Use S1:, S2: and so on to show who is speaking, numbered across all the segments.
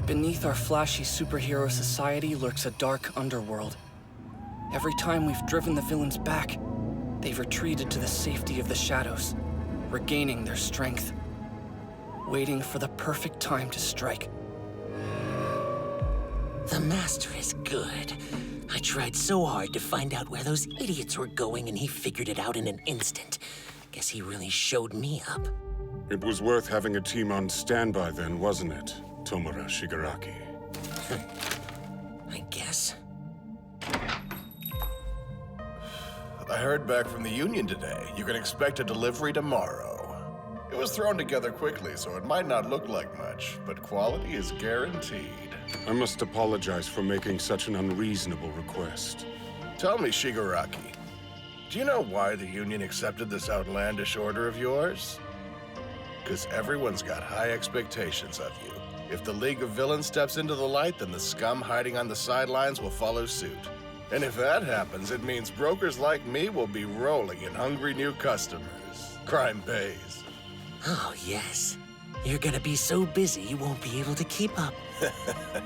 S1: Beneath our flashy superhero society lurks a dark underworld. Every time we've driven the villains back, they've retreated to the safety of the shadows, regaining their strength, waiting for the perfect time to strike.
S2: The Master is good. I tried so hard to find out where those idiots were going, and he figured it out in an instant. Guess he really showed me up.
S3: It was worth having a team on standby then, wasn't it, Tomura Shigaraki?
S2: I guess.
S4: I heard back from the Union today. You can expect a delivery tomorrow. It was thrown together quickly, so it might not look like much, but quality is guaranteed.
S3: I must apologize for making such an unreasonable request.
S4: Tell me, Shigaraki, do you know why the Union accepted this outlandish order of yours? Because everyone's got high expectations of you. If the League of Villains steps into the light, then the scum hiding on the sidelines will follow suit. And if that happens, it means brokers like me will be rolling in hungry new customers. Crime pays.
S2: Oh, yes. You're gonna be so busy you won't be able to keep up.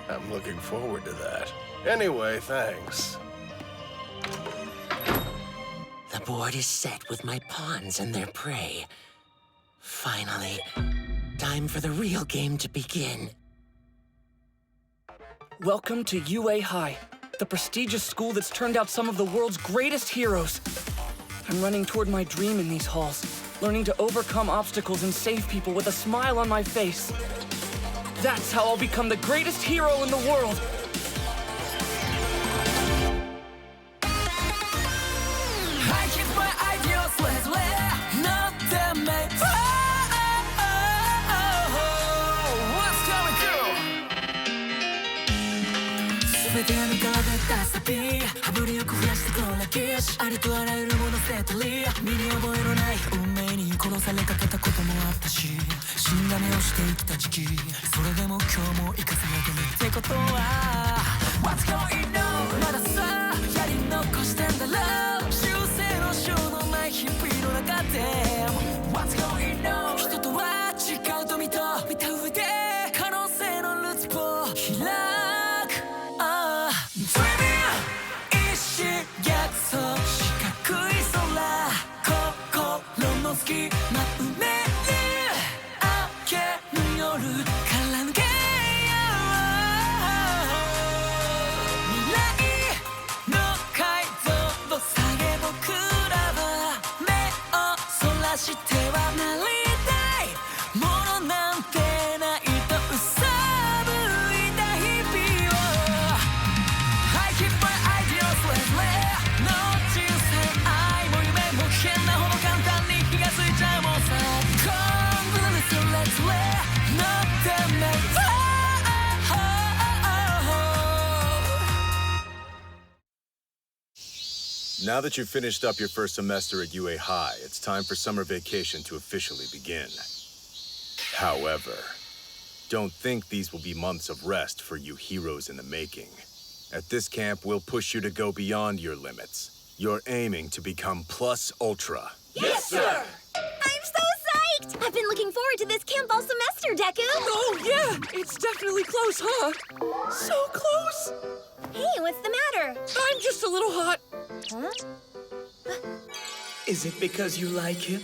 S4: I'm looking forward to that. Anyway, thanks.
S2: The board is set with my pawns and their prey. Finally, time for the real game to begin.
S1: Welcome to UA High, the prestigious school that's turned out some of the world's greatest heroes. I'm running toward my dream in these halls, learning to overcome obstacles and save people with a smile on my face. That's how I'll become the greatest hero in the world.
S5: I keep my ideals lately, not them made. What's coming through? 全てが見かけたサビ羽振りよく増やしてこの歴史ありとあらゆるものセットリー身に覚えのない運命に殺されかけたこともあったし死んだ目をして生きた時期それでも今日も生かされてるってことは What's going on まださやり残してんだろう修正のしようのない日々の中で What's going on 人とは違うと見た上で可能性のルーツを開くDreaming 意志逆走四角い空心の隙間埋める明けぬ夜から抜けよう未来の解像度下げ僕らは目をそらしてはなりたいものなんてないとうさぶいた日々を I keep my ideals lately の人生愛も夢も変なほど簡単に気がついちゃうもんさ Let's let not them make
S6: Now that you've finished up your first semester at UA High, it's time for summer vacation to officially begin. However, don't think these will be months of rest for you heroes in the making. At this camp, we'll push you to go beyond your limits. You're aiming to become plus ultra.
S7: Yes, sir! I'm so psyched! I've been looking forward to this camp all semester, Deku!
S1: Oh, yeah! It's definitely close, huh? So close!
S7: Hey, what's the matter?
S1: I'm just a little hot.
S7: Huh?
S1: Is it because you like him?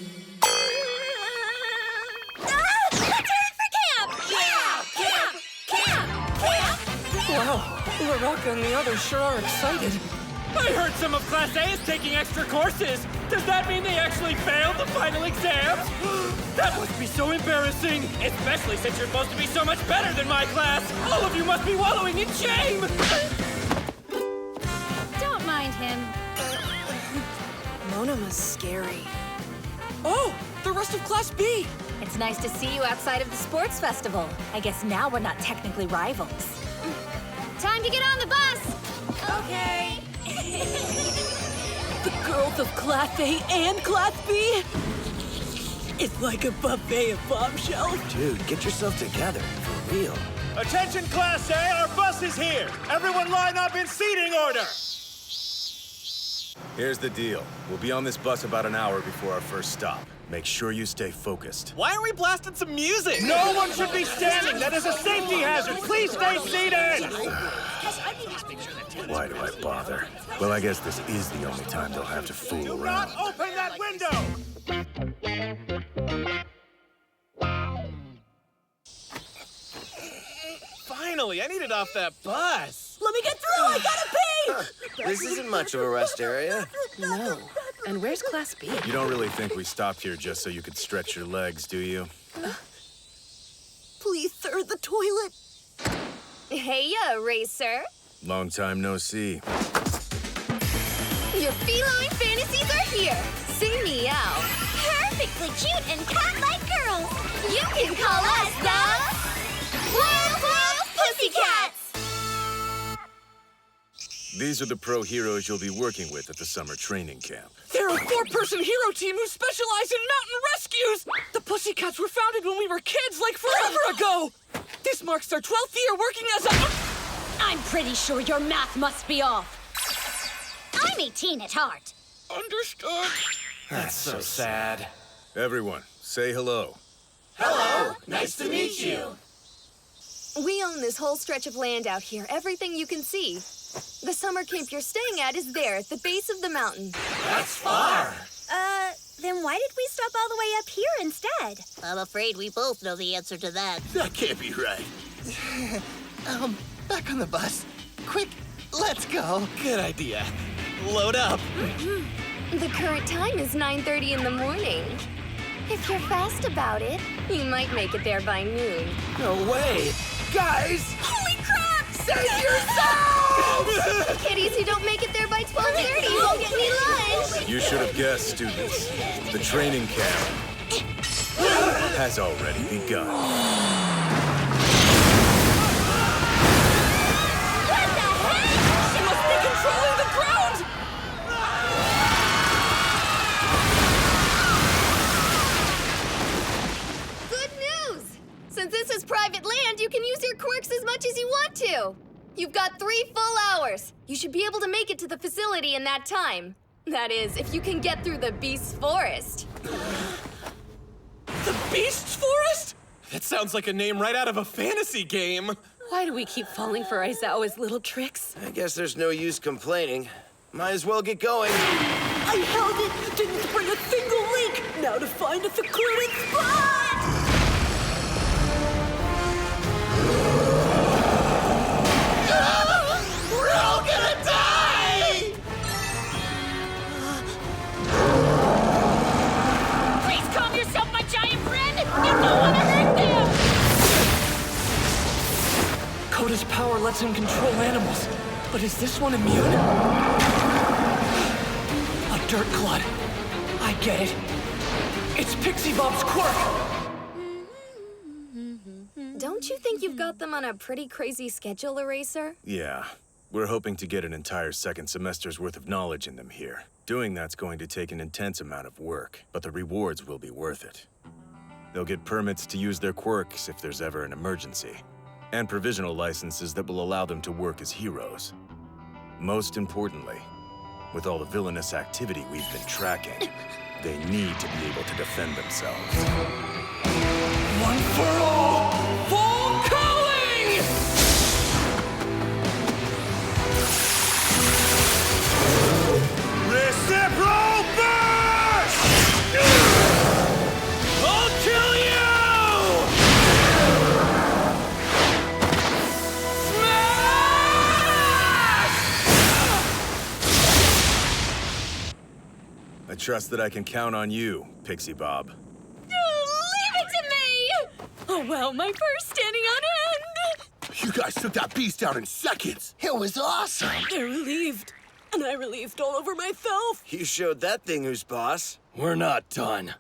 S7: Let's head for camp! Yeah! Camp!
S1: Wow, Uraraka and the others sure are excited.
S8: I heard some of Class A is taking extra courses. Does that mean they actually failed the final exams? That must be so embarrassing, especially since you're supposed to be so much better than my class. All of you must be wallowing in shame.
S9: Don't mind him.
S10: Monama's scary.
S1: Oh, the rest of Class B.
S9: It's nice to see you outside of the sports festival. I guess now we're not technically rivals. Time to get on the bus!
S7: Okay.
S10: The girls of Class A and Class B? It's like a buffet of bombshells.
S11: Dude, get yourself together. For real.
S8: Attention Class A, our bus is here. Everyone line up in seating order.
S6: Here's the deal. We'll be on this bus about an hour before our first stop. Make sure you stay focused.
S8: Why are we blasting some music?
S12: No one should be standing! That is a safety hazard! Please stay seated!
S4: Why do I bother? Well, I guess this is the only time they'll have to fool around.
S12: Open that window!
S8: Finally, I need it off that bus.
S10: Let me get through! I gotta pee!
S11: This isn't much of a rest area.
S13: No. And where's Class B?
S6: You don't really think we stopped here just so you could stretch your legs, do you?
S10: Please, sir, the toilet.
S9: Hey, Racer.
S6: Long time no see.
S9: Your feline fantasies are here. Sing me out.
S7: Perfectly cute and cat-like girls.
S9: You can call us the World Pussycats.
S6: These are the pro heroes you'll be working with at the summer training camp.
S1: They're a 4-person hero team who specialize in mountain rescues! The Pussycats were founded when we were kids, like forever ago! This marks their 12th year working as a...
S9: I'm pretty sure your math must be off.
S7: I'm 18 at heart.
S1: Understood.
S12: That's so sad.
S6: Everyone, say hello.
S12: Hello! Nice to meet you!
S9: We own this whole stretch of land out here, everything you can see. The summer camp you're staying at is there, at the base of the mountain.
S12: That's far!
S7: Then why did we stop all the way up here instead?
S2: I'm afraid we both know the answer to that.
S11: That can't be right. Back on the bus. Quick, let's go.
S8: Good idea. Load up.
S9: The current time is 9:30 in the morning. If you're fast about it, you might make it there by noon.
S11: No way. Guys!
S9: Holy crap!
S11: Save yourselves!
S9: Kiddies who don't make it there by 12:30 won't get any lunch!
S6: You should have guessed, students. The training camp has already begun.
S9: What the heck?
S1: She must be controlling the ground!
S9: Good news! Since this is private land, you can use your quirks as much as you want to. You've got 3 full hours. You should be able to make it to the facility in that time. That is, if you can get through the Beast's Forest.
S1: The Beast's Forest?
S8: That sounds like a name right out of a fantasy game.
S13: Why do we keep falling for Aizawa's little tricks?
S11: I guess there's no use complaining. Might as well get going.
S10: I held it! Didn't bring a single link! Now to find a secluded spot!
S11: We're all gonna die!
S9: Please calm yourself, my giant friend! You don't want to hurt them!
S1: Koda's power lets him control animals, but is this one immune? A dirt clod. I get it. It's Pixie Bob's quirk!
S9: Don't you think you've got them on a pretty crazy schedule, Eraser?
S6: Yeah, we're hoping to get an entire second semester's worth of knowledge in them here. Doing that's going to take an intense amount of work, but the rewards will be worth it. They'll get permits to use their quirks if there's ever an emergency, and provisional licenses that will allow them to work as heroes. Most importantly, with all the villainous activity we've been tracking, they need to be able to defend themselves.
S1: One for all! Full calling!
S12: Reciprocal burst!
S8: I'll kill you!
S6: I trust that I can count on you, Pixie Bob.
S9: Leave it to me!
S10: Oh wow, my first standing on end!
S11: You guys took that beast down in seconds. It was awesome.
S10: They're relieved. And I relieved all over myself.
S11: You showed that thing who's boss.
S12: We're not done.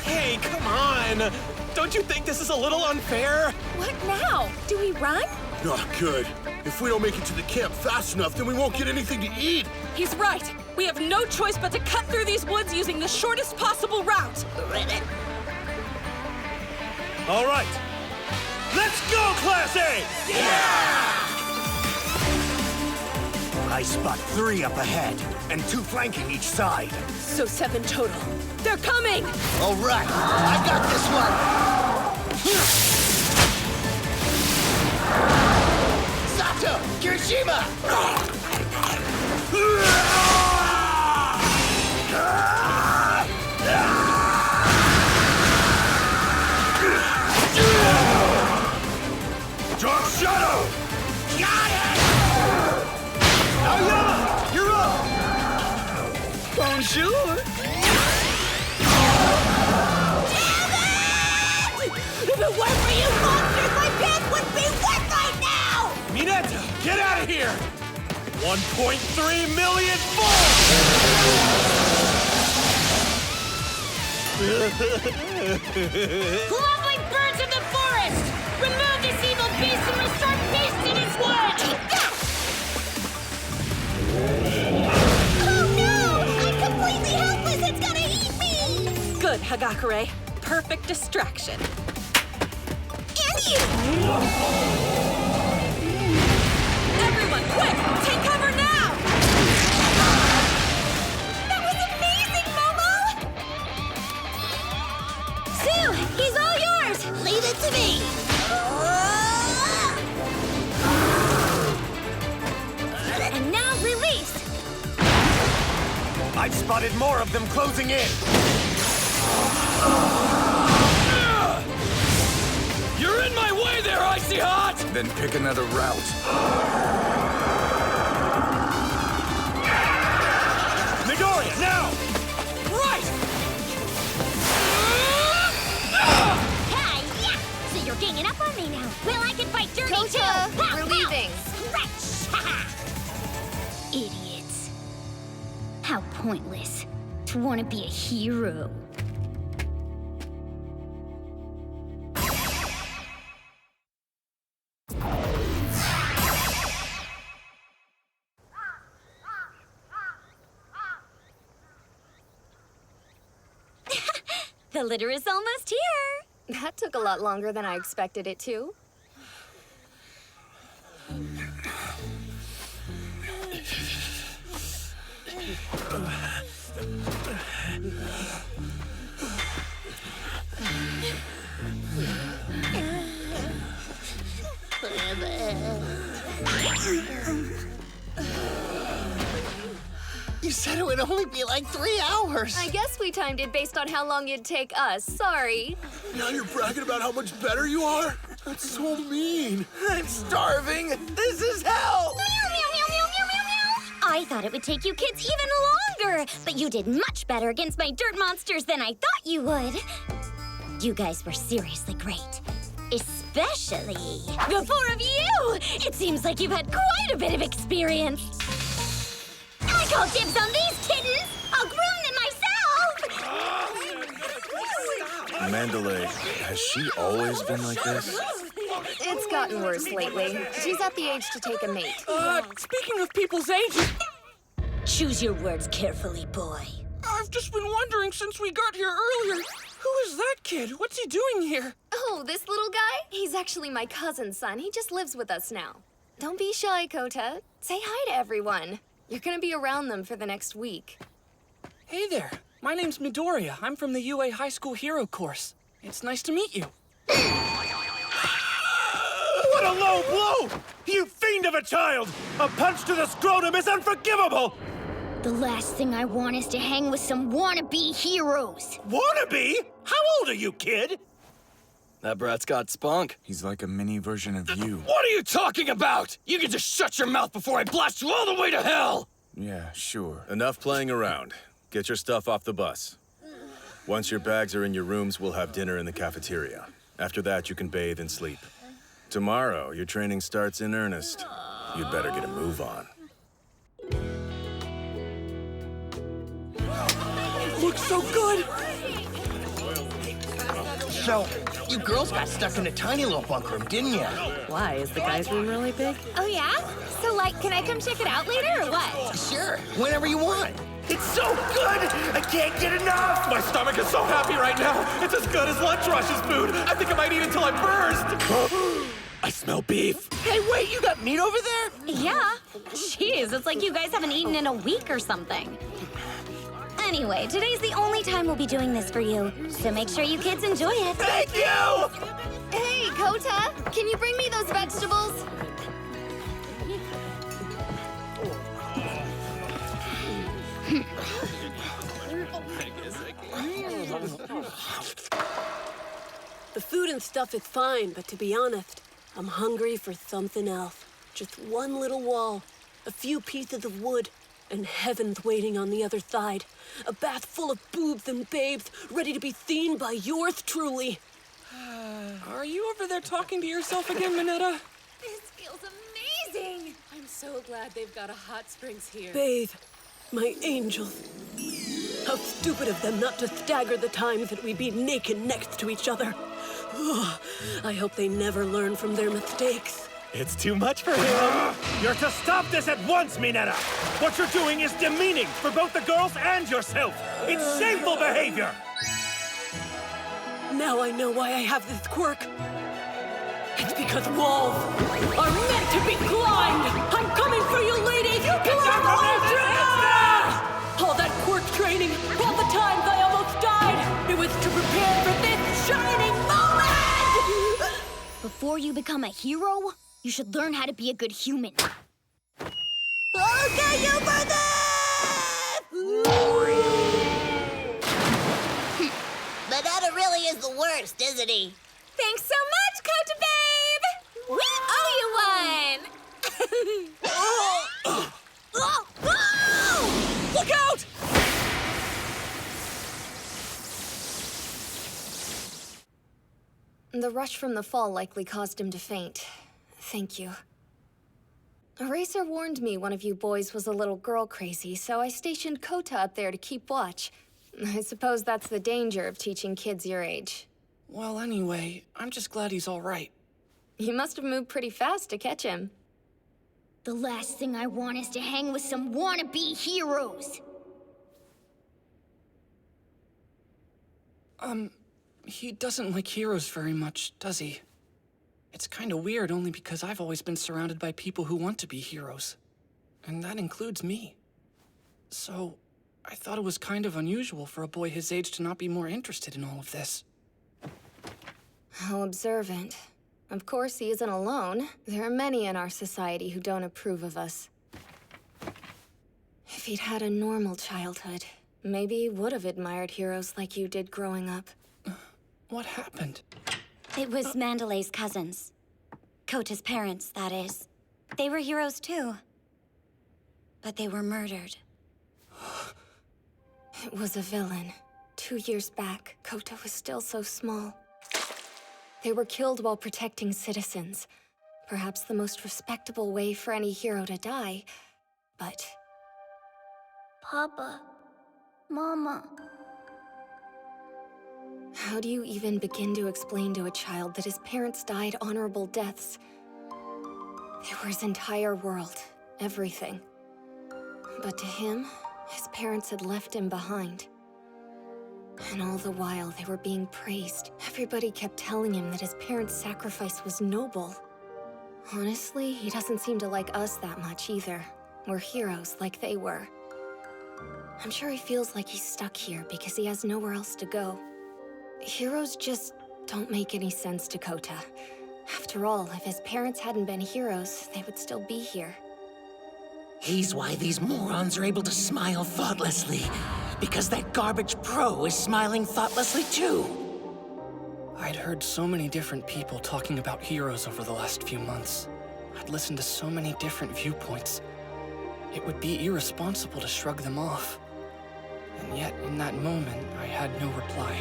S8: Hey, come on! Don't you think this is a little unfair?
S9: What now? Do we run?
S11: Not good. If we don't make it to the camp fast enough, then we won't get anything to eat.
S10: He's right. We have no choice but to cut through these woods using the shortest possible route.
S12: All right. Let's go, Class A!
S14: I spot 3 up ahead, and 2 flanking each side.
S10: So 7 total. They're coming!
S14: All right, I got this one! Sato! Kirishima!
S12: Drop Shadow!
S14: Got it!
S12: Aoyama, you're up!
S10: Bonjour! If it weren't for you monsters, my pants would be wet right now!
S12: Mineta, get out of here! 1.3 million falls!
S10: Lovely birds of the forest! Remove this evil beast and restore peace to this wood!
S7: Oh no! I'm completely helpless! It's gonna eat me!
S10: Good, Hagakure. Perfect distraction.
S7: And you!
S10: Everyone, quick! Take cover now!
S7: That was amazing, Momo! Sue, he's all yours! Leave it to me! And now release!
S14: I've spotted more of them closing in.
S8: You're in my way there, Icy Hot!
S14: Then pick another route.
S12: Midoriya, now!
S8: Right!
S7: Hi-ya! So you're ganging up on me now. Well, I can fight dirty
S9: Kota,
S7: too! Pow,
S9: we're
S7: pow.
S9: leaving.
S7: Scratch! Ha-ha. Idiots. How pointless to want to be a hero. The litter is almost here.
S9: That took a lot longer than I expected it to.
S14: You said it would only be like 3 hours.
S9: I guess we timed it based on how long it'd take us. Sorry.
S11: Now you're bragging about how much better you are? That's so mean.
S14: I'm starving. This is hell.
S7: Meow, meow, meow, meow, meow, meow, meow. I thought it would take you kids even longer, but you did much better against my dirt monsters than I thought you would. You guys were seriously great. Especially the 4 of you! It seems like you've had quite a bit of experience. I call dibs on these kittens! I'll groom them myself!
S6: Mandalay, has she always been like this?
S9: It's gotten worse lately. She's at the age to take a mate.
S1: Speaking of people's ages,
S10: Choose your words carefully, boy.
S1: I've just been wondering since we got here earlier. Who is that kid? What's he doing here?
S9: Oh, this little guy? He's actually my cousin's son. He just lives with us now. Don't be shy, Kota. Say hi to everyone. You're gonna be around them for the next week.
S1: Hey there. My name's Midoriya. I'm from the UA High School Hero course. It's nice to meet you.
S12: What a low blow! You fiend of a child! A punch to the scrotum is unforgivable!
S7: The last thing I want is to hang with some wannabe heroes.
S12: Wannabe? How old are you, kid?
S15: That brat's got spunk. He's like a mini version of you.
S8: What are you talking about? You can just shut your mouth before I blast you all the way to hell!
S6: Yeah, sure. Enough playing around. Get your stuff off the bus. Once your bags are in your rooms, we'll have dinner in the cafeteria. After that, you can bathe and sleep. Tomorrow, your training starts in earnest. You'd better get a move on.
S1: It looks so good!
S14: So, you girls got stuck in a tiny little bunk room, didn't you?
S13: Why? Is the guy's room really big?
S7: Oh, yeah? So, like, can I come check it out later or what?
S14: Sure, whenever you want.
S12: It's so good! I can't get enough!
S8: My stomach is so happy right now. It's as good as Lunch Rush's food. I think I might eat until I burst. I smell beef.
S12: Hey, wait, you got meat over there?
S7: Yeah. Jeez, it's like you guys haven't eaten in a week or something. Anyway, today's the only time we'll be doing this for you, so make sure you kids enjoy it.
S12: Thank you!
S9: Hey, Kota, can you bring me those vegetables?
S10: The food and stuff is fine, but to be honest, I'm hungry for something else. Just one little wall, a few pieces of wood, and heaven's waiting on the other side. A bath full of boobs and babes, ready to be seen by yours truly.
S1: Are you over there talking to yourself again, Minetta?
S16: This feels amazing! I'm so glad they've got a hot springs here.
S10: Bathe, my angels. How stupid of them not to stagger the times that we'd be naked next to each other. Ugh, I hope they never learn from their mistakes.
S12: It's too much for him. You're to stop this at once, Minetta. What you're doing is demeaning for both the girls and yourself. It's shameful behavior.
S10: Now I know why I have this quirk. It's because walls are meant to be climbed. I'm coming for you, ladies. Climb all that quirk training, all the times I almost died, it was to prepare for this shining moment!
S7: Before you become a hero, you should learn how to be a good human.
S10: I'll get you for this!
S2: Banana really is the worst, isn't he?
S16: Thanks so much, Kota Babe! We owe you one!
S10: Look out!
S9: The rush from the fall likely caused him to faint. Thank you. Eraser warned me one of you boys was a little girl crazy, so I stationed Kota up there to keep watch. I suppose that's the danger of teaching kids your age.
S1: Well, anyway, I'm just glad he's all right.
S9: You must have moved pretty fast to catch him.
S7: The last thing I want is to hang with some wannabe heroes.
S1: He doesn't like heroes very much, does he? It's kind of weird only because I've always been surrounded by people who want to be heroes. And that includes me. So, I thought it was kind of unusual for a boy his age to not be more interested in all of this.
S9: How observant. Of course, he isn't alone. There are many in our society who don't approve of us. If he'd had a normal childhood, maybe he would have admired heroes like you did growing up.
S1: What happened?
S7: It was Mandalay's cousins. Kota's parents, that is. They were heroes too. But they were murdered.
S9: It was a villain. 2 years back, Kota was still so small. They were killed while protecting citizens. Perhaps the most respectable way for any hero to die, but...
S7: Papa, Mama.
S9: How do you even begin to explain to a child that his parents died honorable deaths? They were his entire world, everything. But to him, his parents had left him behind. And all the while, they were being praised. Everybody kept telling him that his parents' sacrifice was noble. Honestly, he doesn't seem to like us that much either. We're heroes like they were. I'm sure he feels like he's stuck here because he has nowhere else to go. Heroes just don't make any sense to Kota. After all, if his parents hadn't been heroes, they would still be here.
S2: He's why these morons are able to smile thoughtlessly. Because that garbage pro is smiling thoughtlessly too.
S1: I'd heard so many different people talking about heroes over the last few months. I'd listened to so many different viewpoints. It would be irresponsible to shrug them off. And yet, in that moment, I had no reply.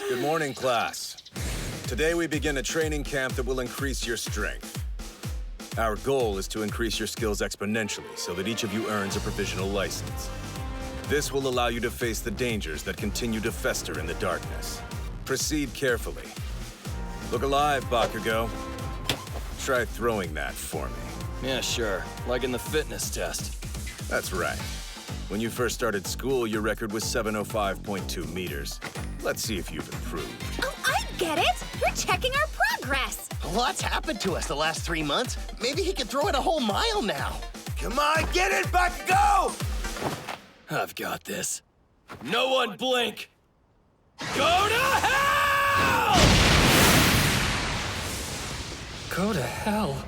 S6: Good morning, class. Today we begin a training camp that will increase your strength. Our goal is to increase your skills exponentially so that each of you earns a provisional license. This will allow you to face the dangers that continue to fester in the darkness. Proceed carefully. Look alive, Bakugo. Try throwing that for me.
S15: Yeah, sure. Like in the fitness test.
S6: That's right. When you first started school, your record was 705.2 meters. Let's see if you've improved.
S9: Oh, I get it! We're checking our progress!
S2: A lot's happened to us the last 3 months. Maybe he can throw it a whole mile now.
S14: Come on, get it, Bakugo!
S15: I've got this. No one blink! Go to hell!
S1: Go to hell.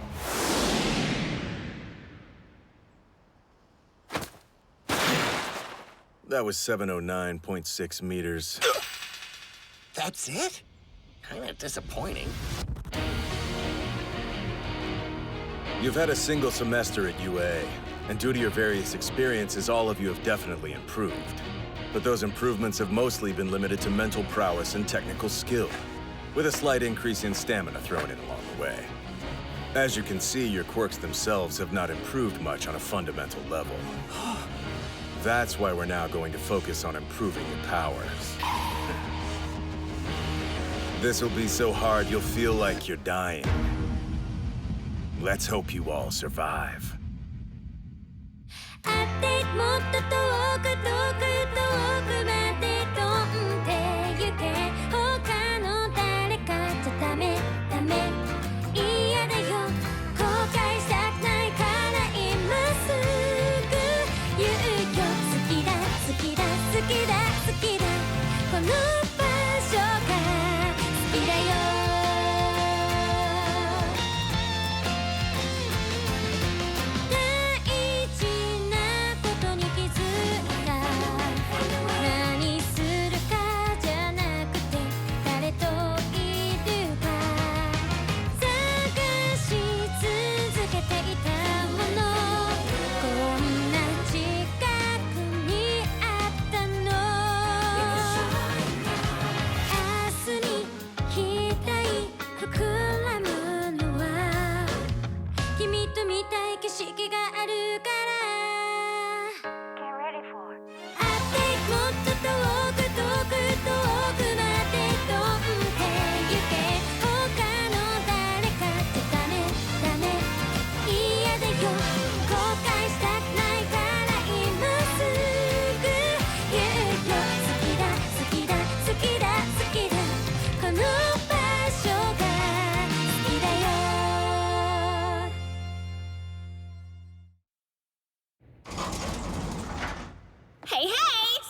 S6: That was 709.6 meters.
S2: That's it? Kinda disappointing.
S6: You've had a single semester at UA, and due to your various experiences, all of you have definitely improved. But those improvements have mostly been limited to mental prowess and technical skill, with a slight increase in stamina thrown in along the way. As you can see, your quirks themselves have not improved much on a fundamental level. That's why we're now going to focus on improving your powers. This'll be so hard you'll feel like you're dying. Let's hope you all survive.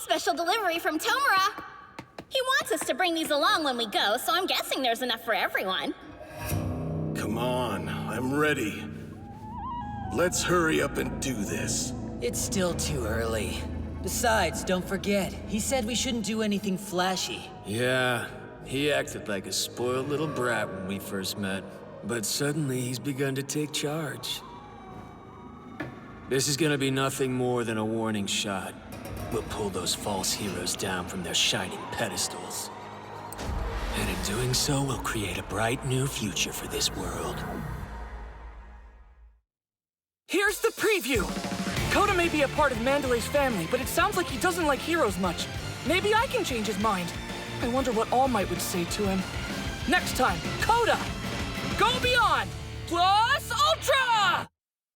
S7: Special delivery from Tomura. He wants us to bring these along when we go, so I'm guessing there's enough for everyone.
S4: Come on, I'm ready. Let's hurry up and do this.
S17: It's still too early. Besides, don't forget, he said we shouldn't do anything flashy.
S15: Yeah, he acted like a spoiled little brat when we first met. But suddenly he's begun to take charge. This is gonna be nothing more than a warning shot. We'll pull those false heroes down from their shining pedestals. And in doing so, we'll create a bright new future for this world.
S1: Here's the preview! Koda may be a part of Mandalay's family, but it sounds like he doesn't like heroes much. Maybe I can change his mind. I wonder what All Might would say to him. Next time, Koda! Go Beyond! Plus Ultra!